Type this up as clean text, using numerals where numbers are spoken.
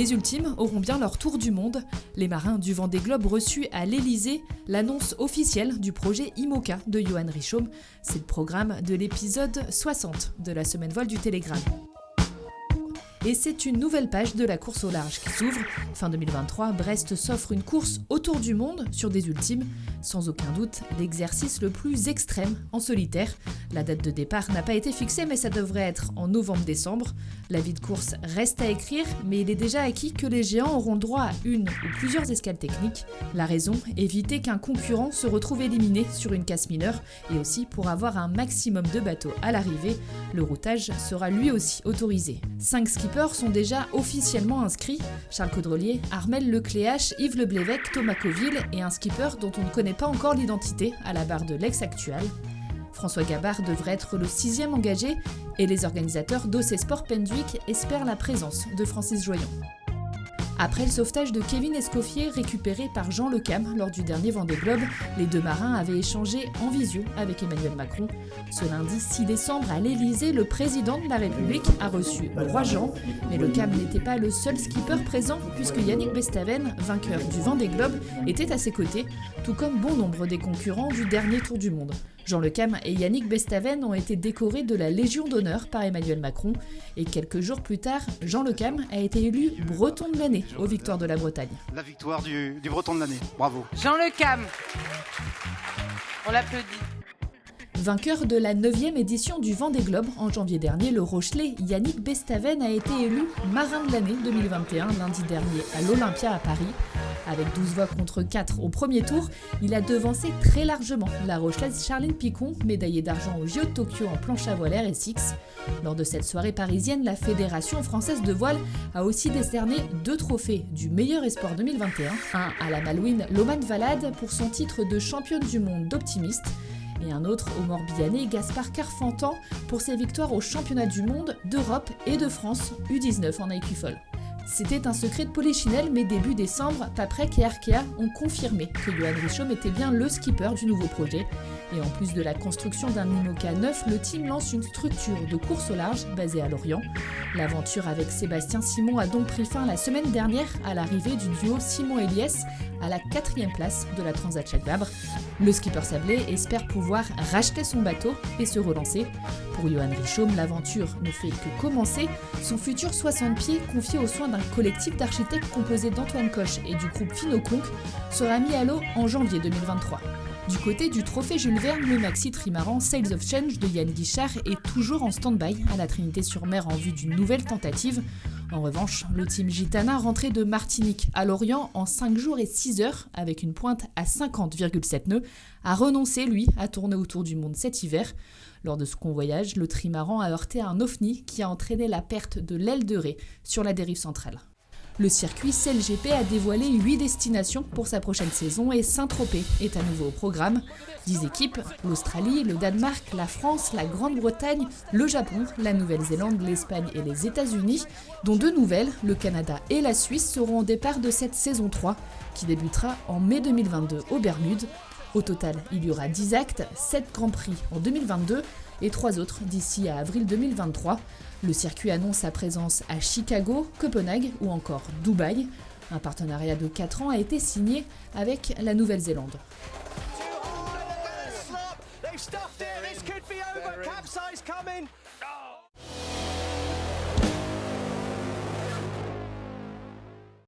Les ultimes auront bien leur tour du monde. Les marins du Vendée Globe reçus à l'Elysée l'annonce officielle du projet IMOCA de Johan Richomme. C'est le programme de l'épisode 60 de la semaine vol du Télégramme. Et c'est une nouvelle page de la course au large qui s'ouvre. Fin 2023, Brest s'offre une course autour du monde sur des ultimes. Sans aucun doute, l'exercice le plus extrême en solitaire. La date de départ n'a pas été fixée, mais ça devrait être en novembre-décembre. La vie de course reste à écrire, mais il est déjà acquis que les géants auront le droit à une ou plusieurs escales techniques. La raison, éviter qu'un concurrent se retrouve éliminé sur une casse mineure, et aussi pour avoir un maximum de bateaux à l'arrivée. Le routage sera lui aussi autorisé. 5 skippers sont déjà officiellement inscrits. Charles Caudrelier, Armel Lecléache, Yves Leblévec, Thomas Coville et un skipper dont on ne connaît pas encore l'identité à la barre de l'ex-actual. François Gabard devrait être le 6e engagé et les organisateurs d'OC Sport Penduic espèrent la présence de Francis Joyon. Après le sauvetage de Kevin Escoffier récupéré par Jean Le Cam lors du dernier Vendée Globe, les deux marins avaient échangé en visio avec Emmanuel Macron. Ce lundi 6 décembre à l'Elysée, le président de la République a reçu le roi Jean, mais Le Cam n'était pas le seul skipper présent puisque Yannick Bestaven, vainqueur du Vendée Globe, était à ses côtés, tout comme bon nombre des concurrents du dernier Tour du Monde. Jean Le Cam et Yannick Bestaven ont été décorés de la Légion d'honneur par Emmanuel Macron et quelques jours plus tard, Jean Le Cam a été élu Breton de l'année aux Victoires de la Bretagne. La victoire du Breton de l'année, bravo. Jean Le Cam, on l'applaudit. Vainqueur de la 9e édition du Vendée Globe en janvier dernier, le Rochelais Yannick Bestaven a été élu marin de l'année 2021 lundi dernier à l'Olympia à Paris. Avec 12 voix contre 4 au premier tour, il a devancé très largement la Rochelaise Charline Picon, médaillée d'argent aux JO de Tokyo en planche à voile RSX. Lors de cette soirée parisienne, la Fédération française de voile a aussi décerné 2 trophées du meilleur esport 2021. Un à la Malouine Loman Valade pour son titre de championne du monde d'optimiste, et un autre au Morbihanais Gaspard Carfantan pour ses victoires aux championnats du monde, d'Europe et de France U19 en équifole. C'était un secret de Polichinelle, mais début décembre, Paprec et Arkea ont confirmé que Johan Richomme était bien le skipper du nouveau projet. Et en plus de la construction d'un IMOCA neuf, le team lance une structure de course au large basée à Lorient. L'aventure avec Sébastien Simon a donc pris fin la semaine dernière à l'arrivée du duo Simon-Eliès à la 4e place de la Transat Jacques Vabre. Le skipper sablé espère pouvoir racheter son bateau et se relancer. Pour Johan Richomme, l'aventure ne fait que commencer. Son futur 60 pieds, confié aux soins d'un collectif d'architectes composé d'Antoine Coche et du groupe Finoconc, sera mis à l'eau en janvier 2023. Du côté du trophée Jules Verne, le maxi trimaran Sails of Change de Yann Guichard est toujours en stand-by à la Trinité-sur-Mer en vue d'une nouvelle tentative. En revanche, le team Gitana, rentré de Martinique à Lorient en 5 jours et 6 heures, avec une pointe à 50,7 nœuds, a renoncé, lui, à tourner autour du monde cet hiver. Lors de ce convoyage, le trimaran a heurté un ovni qui a entraîné la perte de l'aile de raie sur la dérive centrale. Le circuit CLGP a dévoilé 8 destinations pour sa prochaine saison et Saint-Tropez est à nouveau au programme. 10 équipes, l'Australie, le Danemark, la France, la Grande-Bretagne, le Japon, la Nouvelle-Zélande, l'Espagne et les États-Unis, dont 2 nouvelles, le Canada et la Suisse, seront au départ de cette saison 3, qui débutera en mai 2022 aux Bermudes. Au total, il y aura 10 actes, 7 Grands Prix en 2022 et 3 autres d'ici à avril 2023. Le circuit annonce sa présence à Chicago, Copenhague ou encore Dubaï. Un partenariat de 4 ans a été signé avec la Nouvelle-Zélande. They've stuffed it. This could be over. Capsize coming.